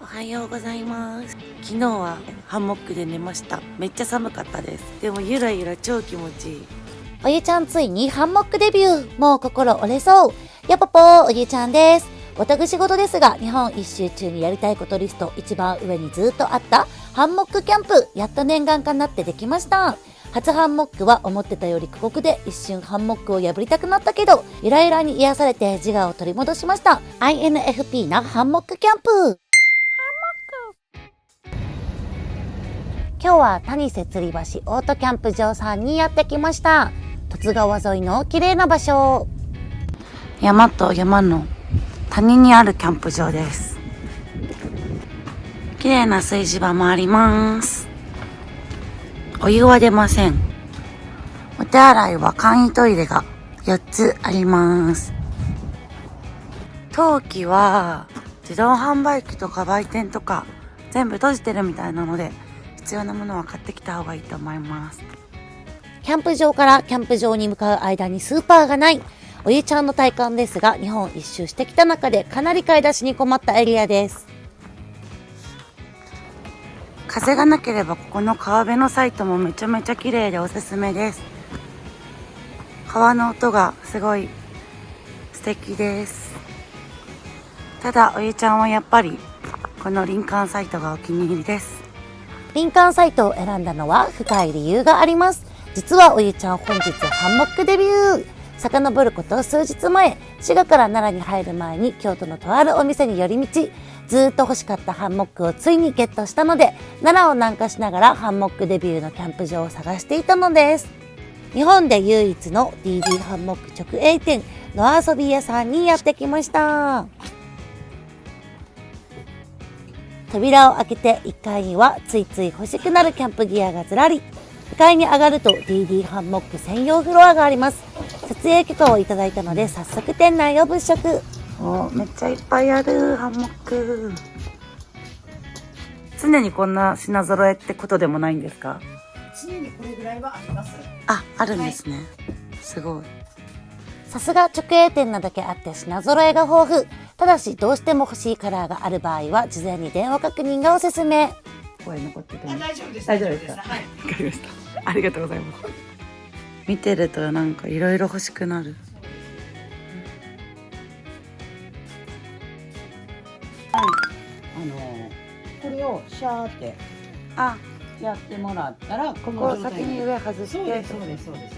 おはようございます。昨日はハンモックで寝ました。めっちゃ寒かったです。でもゆらゆら超気持ちいい。おゆちゃんついにハンモックデビュー。もう心折れそう。やっぽぽーおゆちゃんです。私事ですが、日本一周中にやりたいことリスト一番上にずっとあったハンモックキャンプ。やっと念願かなってできました。初ハンモックは思ってたより過酷で一瞬ハンモックを破りたくなったけど、ゆらゆらに癒されて自我を取り戻しました。INFP なハンモックキャンプ。今日は谷瀬吊り橋オートキャンプ場さんにやってきました。十津川沿いの綺麗な場所。山と山の谷にあるキャンプ場です。綺麗な炊事場もあります。お湯は出ません。お手洗いは簡易トイレが4つあります。冬季は自動販売機とか売店とか全部閉じてるみたいなので、必要なものは買ってきた方がいいと思います。キャンプ場からキャンプ場に向かう間にスーパーがない。おゆちゃんの体感ですが、日本一周してきた中でかなり買い出しに困ったエリアです。風がなければここの川辺のサイトもめちゃめちゃ綺麗でおすすめです。川の音がすごい素敵です。ただおゆちゃんはやっぱりこの林間サイトがお気に入りです。林間サイトを選んだのは深い理由があります。実はおゆちゃん本日ハンモックデビュー。遡ること数日前、滋賀から奈良に入る前に京都のとあるお店に寄り道。ずっと欲しかったハンモックをついにゲットしたので、奈良を南下しながらハンモックデビューのキャンプ場を探していたのです。日本で唯一の DD ハンモック直営店、野遊び屋さんにやってきました。扉を開けて1階にはついつい欲しくなるキャンプギアがずらり。2階に上がると DD ハンモック専用フロアがあります。撮影許可をいただいたので早速店内を物色。めっちゃいっぱいあるハンモック。常にこんな品揃えってことでもないんですか？常にこれぐらいはあります。あるんですね。すごい。さすが直営店なだけあって品揃えが豊富。ただしどうしても欲しいカラーがある場合は事前に電話確認がおすすめ。声残ってても大丈夫です。大丈夫ですか？はい。わかりました。ありがとうございます。見てるとなんかいろいろ欲しくなる。これをシャーってやってもらったら、ここう先に上外して、そうですそうですそうです。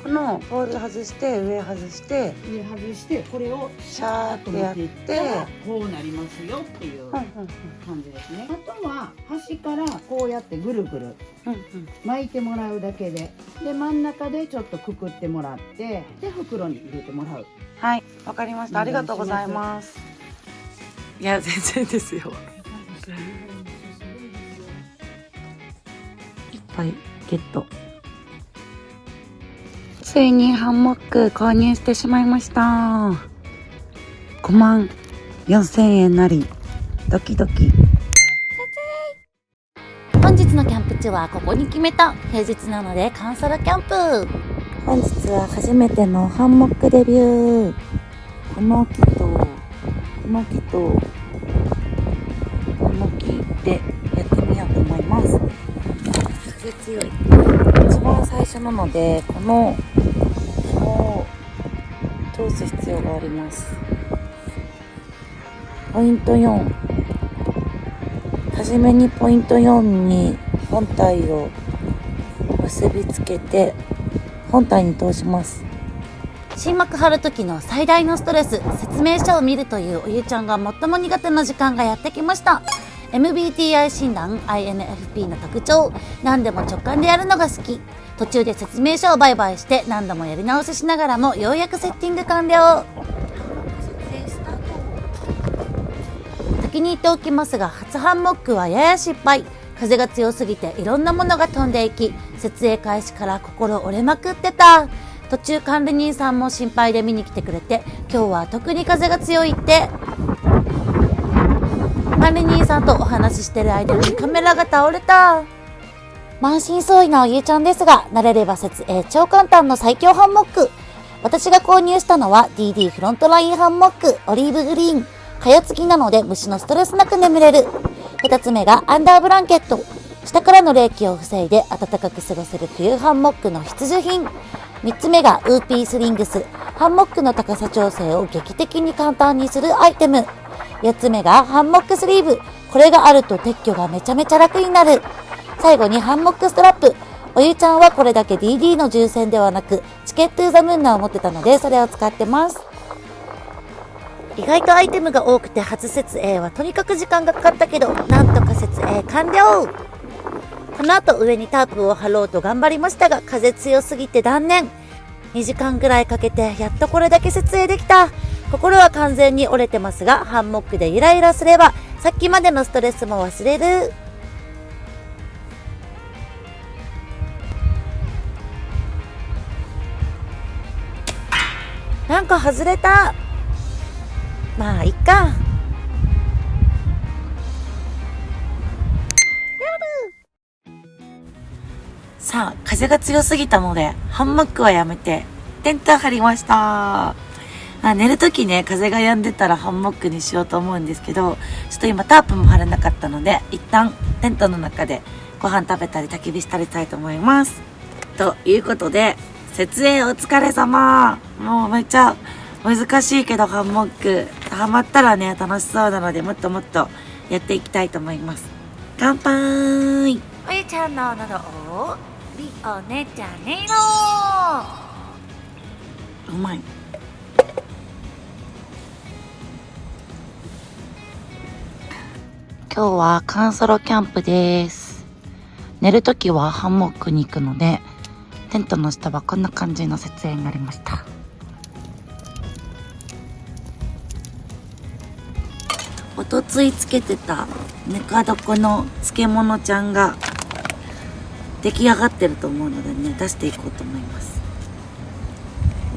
このポール外して上外して上外してこれをシャーってやってこうなりますよっていう感じですね。あとは端からこうやってぐるぐる巻いてもらうだけで、で真ん中でちょっとくくってもらって、で袋に入れてもらう。はい、わかりました。ありがとうございます。いや全然ですよ。いっぱいゲット。ついにハンモック購入してしまいました。54,000円なりドキドキ。本日のキャンプ地はここに決めた。平日なのでカンソロキャンプ。本日は初めてのハンモックデビュー。この木とこの木とこの木でやってみようと思います。風強い。一番最初なのでこの紐を通す必要があります。ポイント4。はじめにポイント4に本体を結びつけて本体に通します。新幕張る時の最大のストレス、説明書を見るというおゆちゃんが最も苦手な時間がやってきました。MBTI 診断 INFP の特徴、何でも直感でやるのが好き。途中で説明書を売買して何度もやり直ししながらもようやくセッティング完了。先に言っておきますが、初ハンモックはやや失敗。風が強すぎていろんなものが飛んでいき、設営開始から心折れまくってた。途中管理人さんも心配で見に来てくれて、今日は特に風が強いって。管理人さんとお話ししてる間にカメラが倒れた。満身創痍なおゆうちゃんですが、慣れれば設営超簡単の最強ハンモック。私が購入したのは DD フロントラインハンモックオリーブグリーン。蚊帳付きなので虫のストレスなく眠れる。2つ目がアンダーブランケット。下からの冷気を防いで暖かく過ごせる冬ハンモックの必需品。3つ目がウーピースリングス。ハンモックの高さ調整を劇的に簡単にするアイテム。4つ目がハンモックスリーブ。これがあると撤去がめちゃめちゃ楽になる。最後にハンモックストラップ。おゆちゃんはこれだけ DD の重戦ではなくチケットゥーザムーンナーを持ってたのでそれを使ってます。意外とアイテムが多くて初設営はとにかく時間がかかったけどなんとか設営完了。この後上にタープを張ろうと頑張りましたが風強すぎて断念。2時間ぐらいかけてやっとこれだけ設営できた。心は完全に折れてますがハンモックでイライラすればさっきまでのストレスも忘れる。なんか外れた。まあいっか。さあ、風が強すぎたので、ハンモックはやめて、テント張りました。寝るときね、風が止んでたらハンモックにしようと思うんですけど、ちょっと今タープも張れなかったので、一旦テントの中でご飯食べたり焚き火したりたいと思います。ということで、設営お疲れ様。もうめっちゃ難しいけどハンモック、ハマったらね、楽しそうなので、もっともっとやっていきたいと思います。乾杯。おゆちゃんの喉をリオネジャネイロ。うまい。今日はカンソロキャンプです。寝るときはハンモックに行くので、テントの下はこんな感じの設営になりました。おとついつけてたぬか床の漬物ちゃんが出来上がってると思うのでね、出していこうと思います。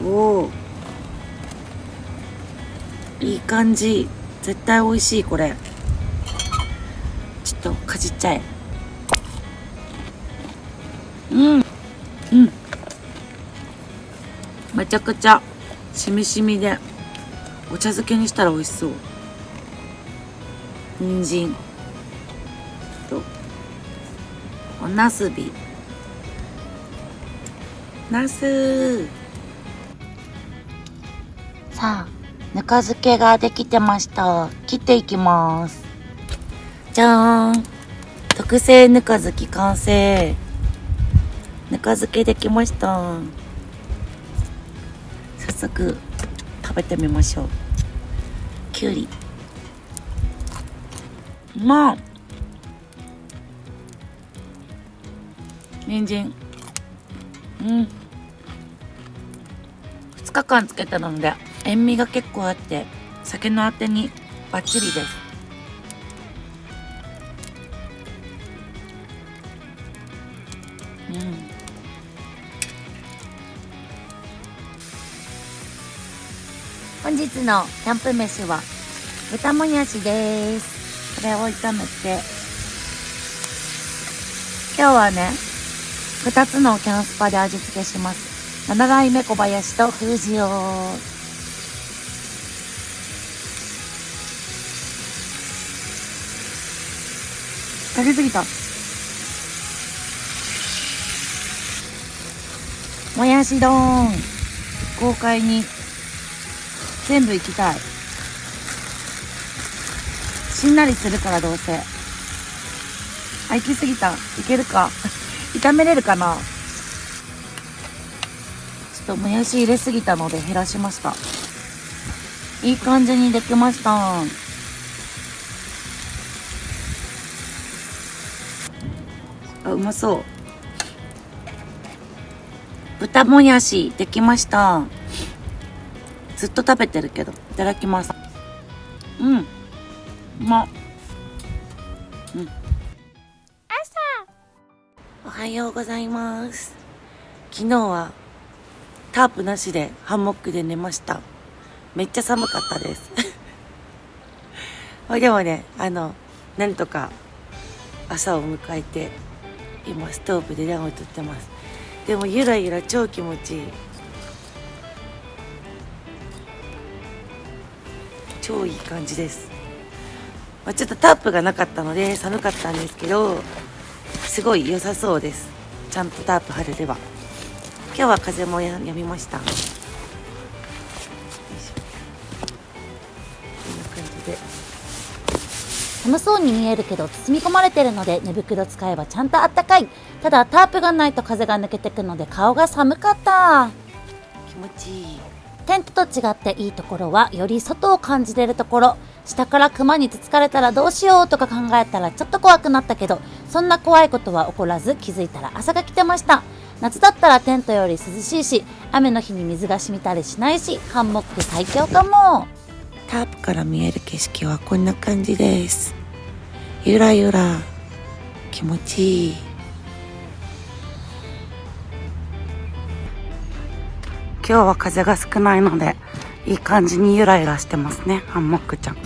おー、いい感じ。絶対美味しい。これちょっとかじっちゃえ。めちゃくちゃしみしみでお茶漬けにしたら美味しそう。人参とおなすび、なす。さあ、ぬか漬けができてました。切っていきます。じゃーん、特製ぬか漬け完成。ぬか漬けできました。早速食べてみましょう。きゅうり、うまっ。人参、2日間つけたので塩味が結構あって酒のあてにバッチリです。本日のキャンプ飯は豚もやしです。これを炒めて、今日はね2つのキャンスパで味付けします。7代目小林と風塩。かけすぎた。もやし丼豪快に全部いきたい。しんなりするからどうせ。行き過ぎた。いけるか炒めれるかな。ちょっともやし入れすぎたので減らしました。いい感じにできました。あ、うまそう。豚もやしできました。ずっと食べてるけど、いただきます。うまっ。おはようございます。昨日はタープなしでハンモックで寝ました。めっちゃ寒かったですでもね、なんとか朝を迎えて今ストーブで暖をとってます。でもゆらゆら超気持ちいい。超いい感じです。ちょっとタープがなかったので寒かったんですけど、すごい良さそうです。ちゃんとタープ張れれば。今日は風もやみました。よいしょ、こんな感じで。寒そうに見えるけど包み込まれてるので寝袋使えばちゃんとあったかい。ただタープがないと風が抜けてくので顔が寒かった。気持ちいい。テントと違っていいところはより外を感じれるところ。下からクマにつつかれたらどうしようとか考えたらちょっと怖くなったけど、そんな怖いことは起こらず気づいたら朝が来てました。夏だったらテントより涼しいし、雨の日に水が染みたりしないし、ハンモック最強かも。タープから見える景色はこんな感じです。ゆらゆら気持ちいい。今日は風が少ないのでいい感じにゆらゆらしてますね、ハンモックちゃん。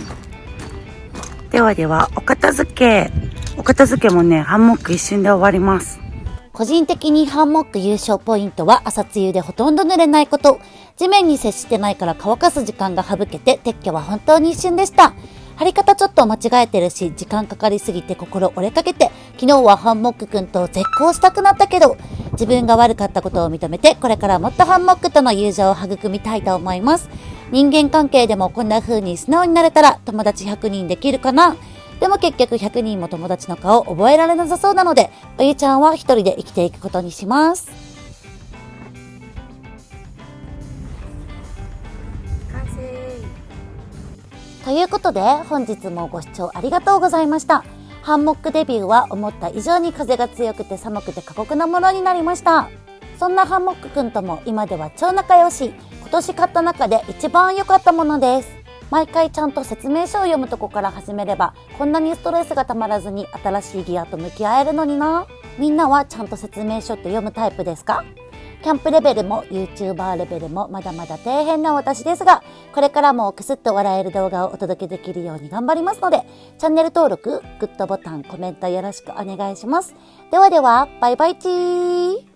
ではでは、お片付けもね、ハンモック一瞬で終わります。個人的にハンモック優勝ポイントは朝露でほとんど濡れないこと。地面に接してないから乾かす時間が省けて撤去は本当に一瞬でした。貼り方ちょっと間違えてるし、時間かかりすぎて心折れかけて、昨日はハンモックくんと絶交したくなったけど、自分が悪かったことを認めて、これからもっとハンモックとの友情を育みたいと思います。人間関係でもこんな風に素直になれたら友達100人できるかな。でも結局100人も友達の顔覚えられなさそうなので、おゆちゃんは一人で生きていくことにします。完成。ということで本日もご視聴ありがとうございました。ハンモックデビューは思った以上に風が強くて寒くて過酷なものになりました。そんなハンモックくんとも今では超仲良し。今年買った中で一番良かったものです。毎回ちゃんと説明書を読むとこから始めればこんなにストレスがたまらずに新しいギアと向き合えるのにな。みんなはちゃんと説明書って読むタイプですか？キャンプレベルも YouTuber レベルもまだまだ底辺な私ですが、これからもクスッと笑える動画をお届けできるように頑張りますので、チャンネル登録、グッドボタン、コメントよろしくお願いします。ではでは、バイバイチー。